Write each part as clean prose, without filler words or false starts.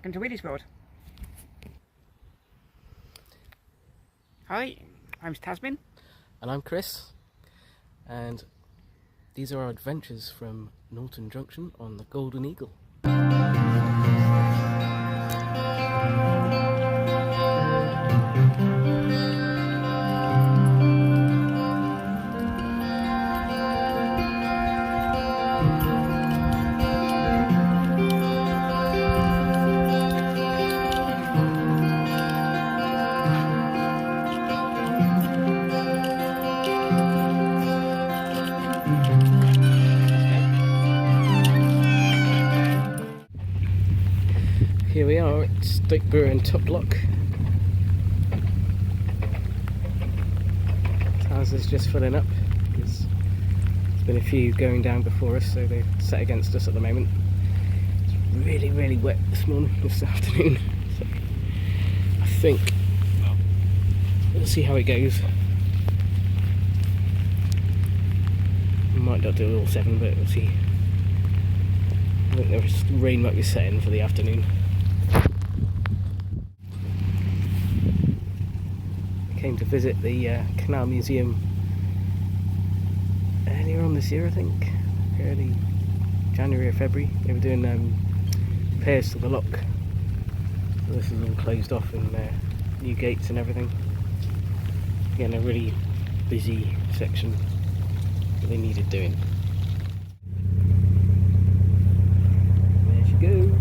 welcome to Blisworth. Hi, I'm Tasmin. And I'm Chris, and these are our adventures from Norton Junction on the Golden Eagle. Here we are at Stoke Bruerene top lock. Ours is just filling up. There's been a few going down before us, so they're set against us at the moment. It's really wet this afternoon. So I think we'll see how it goes. We might not do all 7, but we'll see. I think the rain might be setting for the afternoon. Came to visit the Canal Museum earlier on this year, I think, early January or February. They were doing repairs to the lock. So this is all closed off and new gates and everything. Again, a really busy section that they needed doing. There she goes.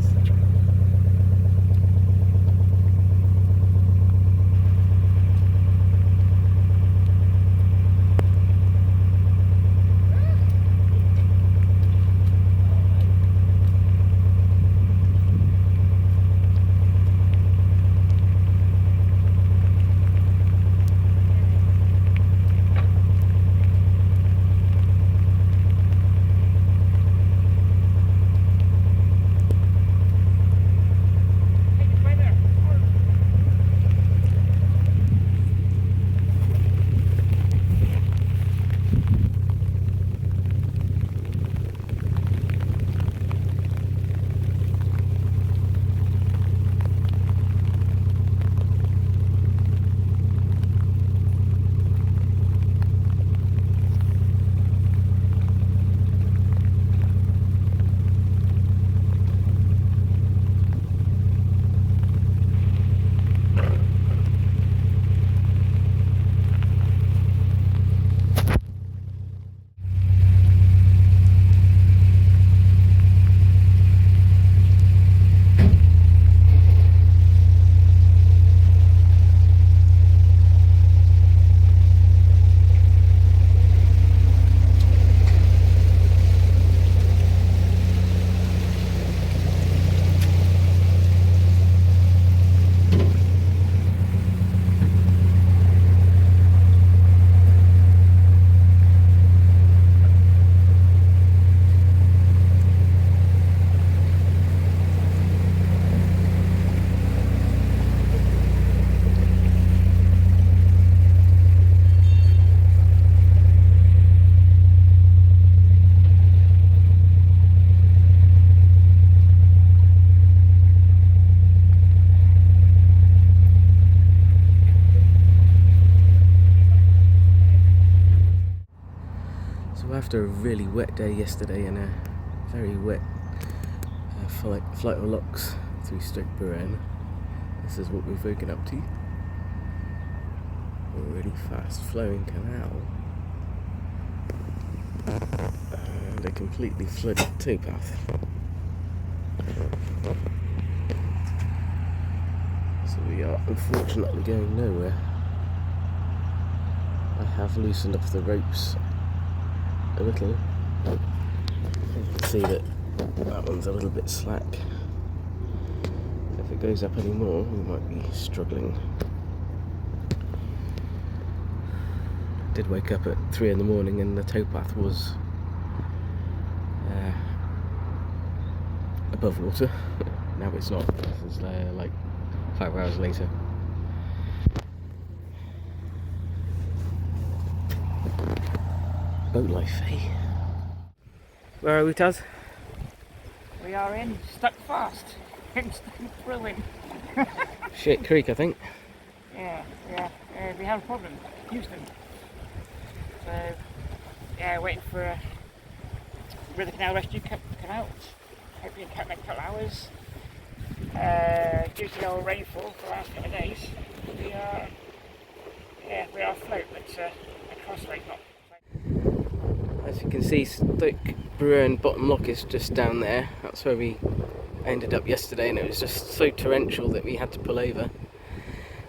After a really wet day yesterday and a very wet flight of locks through Stoke Bruerene, this is what we've woken up to. A really fast flowing canal and a completely flooded towpath. So we are unfortunately going nowhere. I have loosened up the ropes a little. You can see that one's a little bit slack. If it goes up any more, we might be struggling. Did wake up at 3 in the morning and the towpath was above water. Now it's not. This is like 5 hours later. Boat life, eh? Where are we, Taz? We are in Stuck Fast. in Stoke Bruerene. Shit Creek, I think. Yeah. We have a problem. Houston. So, yeah, waiting for a River Canal rescue to come out. Hopefully in the next couple of hours. Due to the old rainfall for the last couple of days, we are afloat, but a crossway not. As you can see, Stoke Bruerene bottom lock is just down there. That's where we ended up yesterday, and it was just so torrential that we had to pull over.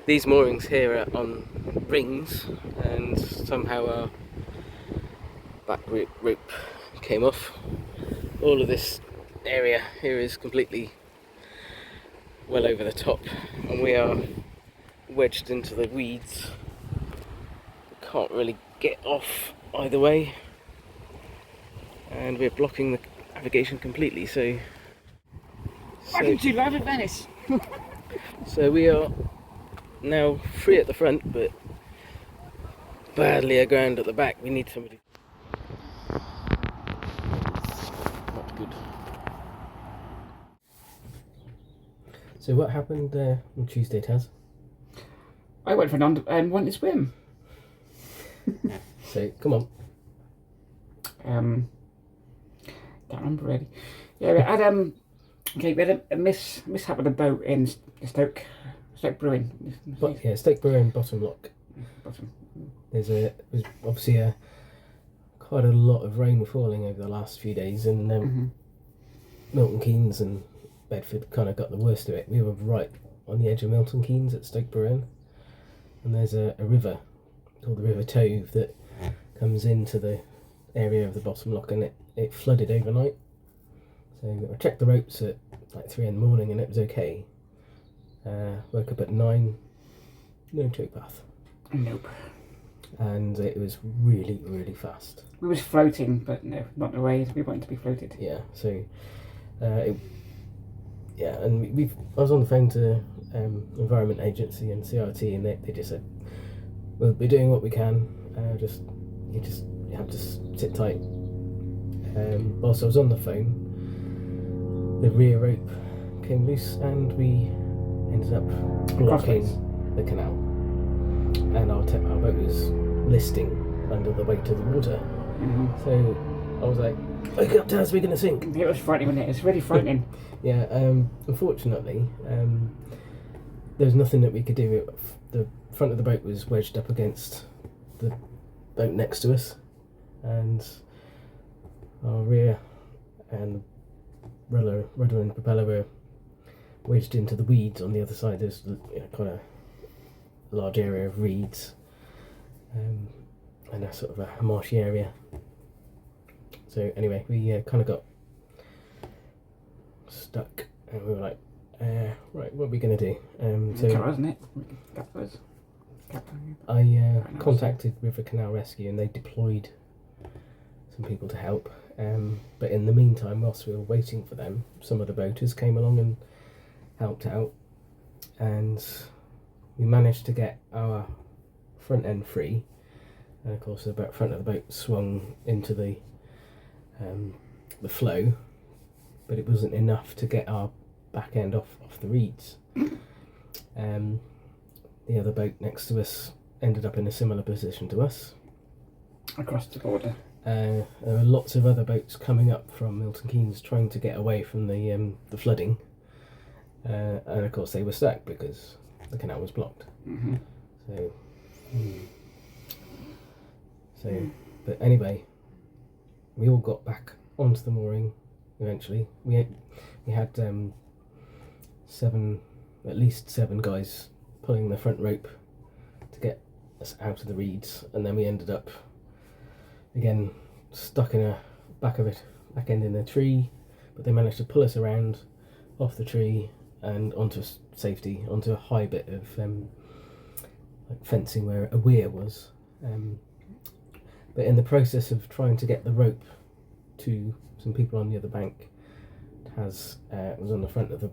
These moorings here are on rings, and somehow our back rope came off. All of this area here is completely well over the top, and we are wedged into the weeds. Can't really get off either way, and we're blocking the navigation completely. So Welcome to Live at Venice. So we are now free at the front, but badly aground at the back. We need somebody. Not good. So what happened on Tuesday, Taz? I went for an wanted swim. So come on. Can't remember really. Yeah, we had we had a mishap with a boat in Stoke Bruerene. But, yeah, Stoke Bruerene bottom lock. Bottom. There's obviously quite a lot of rain falling over the last few days, and Milton Keynes and Bedford kind of got the worst of it. We were right on the edge of Milton Keynes at Stoke Bruerene, and there's a river called the River Tove that comes into the area of the bottom lock, and it flooded overnight. So I checked the ropes at like 3 in the morning and it was okay. Woke up at 9, no towpath. Nope. And it was really, really fast. We was floating, but no, not the way we wanted to be floated. Yeah, so and I was on the phone to Environment Agency and CRT, and they just said we'll be doing what we can. You have to sit tight. Whilst I was on the phone, the rear rope came loose, and we ended up blocking the canal, and our boat was listing under the weight of the water. So I was like, "Wake up, Taz, we're gonna sink." It was frightening, wasn't it? It's really frightening. Yeah. Unfortunately, there was nothing that we could do. The front of the boat was wedged up against the boat next to us, and our rear and rudder and propeller were wedged into the weeds on the other side. There's quite a large area of reeds, and a sort of a marshy area. So anyway, we kind of got stuck, and we were like, right, what are we going to do? Wasn't it? I contacted River Canal Rescue, and they deployed some people to help. But in the meantime, whilst we were waiting for them, some of the boaters came along and helped out, and we managed to get our front end free. And of course, the front of the boat swung into the flow, but it wasn't enough to get our back end off the reeds. The other boat next to us ended up in a similar position to us. Across the border. There were lots of other boats coming up from Milton Keynes trying to get away from the flooding, and of course they were stuck because the canal was blocked. But anyway, we all got back onto the mooring eventually. We had at least seven guys pulling the front rope to get us out of the reeds, and then we ended up again stuck in a back end in a tree, but they managed to pull us around off the tree and onto safety, onto a high bit of like fencing where a weir was. But in the process of trying to get the rope to some people on the other bank, was on the front of the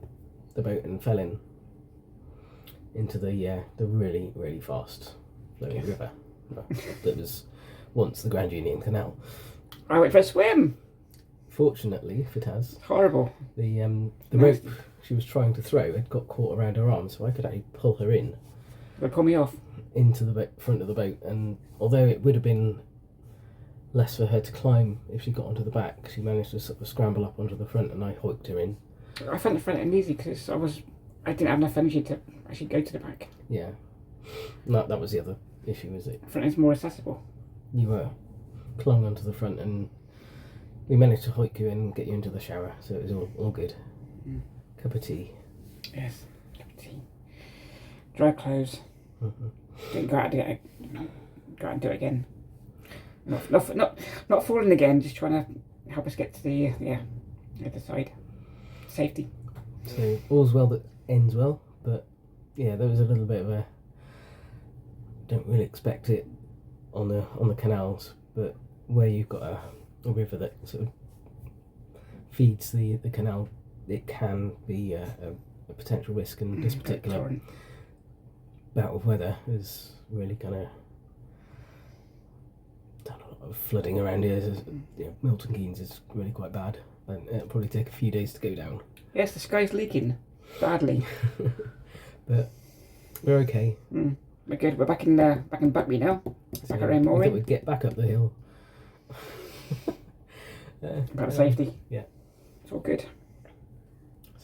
boat and fell into the really, really fast flowing river that was once the Grand Union Canal. I went for a swim. Fortunately for Taz, Horrible. the rope she was trying to throw had got caught around her arm, so I could actually pull her in. They pull me off into the front of the boat, and although it would have been less for her to climb if she got onto the back, she managed to sort of scramble up onto the front, and I hoiked her in. I found the front end easy because I didn't have enough energy to actually go to the back. Yeah, that was the other issue, was it? Front end's more accessible. You were clung onto the front, and we managed to hike you in and get you into the shower, so it was all good. Cup of tea. Yes, cup of tea. Dry clothes. Didn't go out and go out and do it again. Not falling again. Just trying to help us get to the other side. Safety. So all's well that ends well, but yeah, there was a little bit of a. Don't really expect it on the canals, but where you've got a river that sort of feeds the canal, it can be a potential risk, and this particular torrent. Bout of weather is really kind of done a lot of flooding around here. Milton Keynes is really quite bad, and it'll probably take a few days to go down. Yes, the sky's leaking badly. But we're okay. We're good. We're back in Buckby now. So Back around we mooring. thought we'd get back up the hill. About safety. Yeah. It's all good.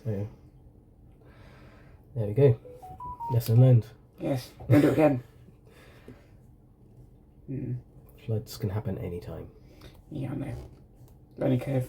So there we go. Lesson learned. Yes, don't do it again. Floods can happen anytime. Yeah, I know. Learning curve.